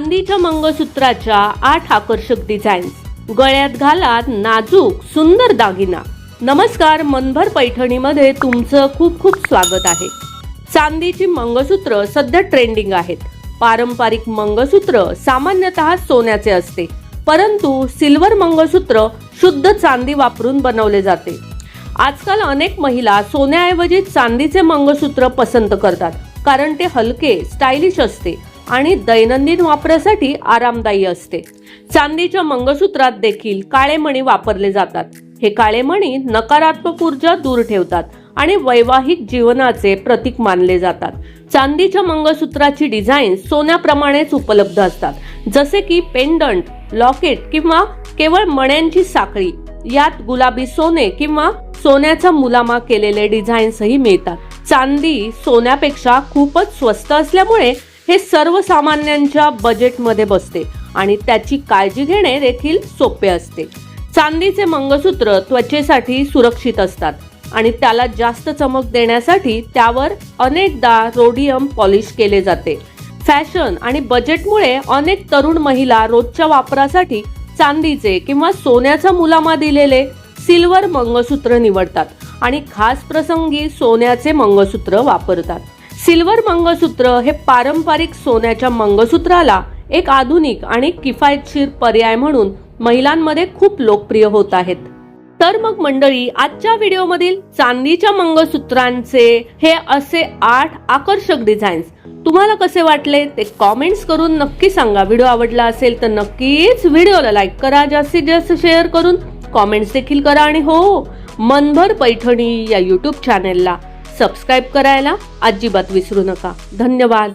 चांदीच्या मंगळसूत्राच्या 8 आकर्षक डिझाईन्स, गळ्यात घालात नाजूक सुंदर दागिना। नमस्कार, मनभर पैठणीमध्ये तुमचं खूप खूप स्वागत आहे। चांदीची मंगळसूत्र सध्या ट्रेंडिंग आहेत। पारंपरिक मंगळसूत्र सामान्यतः सोन्याचे असते, परंतु सिल्वर मंगळसूत्र शुद्ध चांदी वापरून बनवले जाते। आजकाल अनेक महिला सोन्याऐवजी चांदीचे मंगळसूत्र पसंत करतात, कारण ते हलके, स्टायलिश असते आणि दैनंदिन वापरासाठी आरामदायी असते। चांदीच्या मंगळसूत्रात देखील काळे मणी वापरले जातात। हे काळे मणी नकारात्मक ऊर्जा दूर ठेवतात आणि वैवाहिक जीवनाचे प्रतीक मानले जातात। चांदीच्या मंगळसूत्राची डिझाईन सोन्याप्रमाणेच उपलब्ध असतात, जसे की पेंडंट, लॉकेट किंवा केवळ मण्यांची साखळी। यात गुलाबी सोने किंवा सोन्याचा मुलामा केलेले डिझाईन्सही मिळतात। चांदी सोन्यापेक्षा खूपच स्वस्त असल्यामुळे हे सर्वसामान्यांच्या बजेटमध्ये बसते आणि त्याची काळजी घेणे देखील सोपे असते। चांदीचे मंगळसूत्र त्वचेसाठी सुरक्षित असतात आणि त्याला जास्त चमक देण्यासाठी त्यावर अनेकदा रोडियम पॉलिश केले जाते। फॅशन आणि बजेटमुळे अनेक तरुण महिला रोजच्या वापरासाठी चांदीचे किंवा सोन्याचा मुलामा दिलेले सिल्वर मंगळसूत्र निवडतात आणि खास प्रसंगी सोन्याचे मंगळसूत्र वापरतात। सिल्वर मंगळसूत्र हे पारंपरिक सोन्याच्या मंगळसूत्राला एक आधुनिक आणि किफायतशीर पर्याय म्हणून महिलांमध्ये खूप लोकप्रिय होत आहेत। तर मग मंडळी, आजच्या व्हिडिओमधील चांदीच्या मंगळसूत्रांचे हे असे 8 आकर्षक डिझाईन्स तुम्हाला कसे वाटले ते कमेंट्स करून नक्की सांगा। व्हिडिओ आवडला असेल तर नक्कीच व्हिडिओला लाईक करा, जास्तीत जास्त शेअर करून कमेंट्स देखील करा आणि हो, मनभर पैठणी या YouTube चॅनेलला सबस्क्राइब करायला अजिबात विसरू नका। धन्यवाद।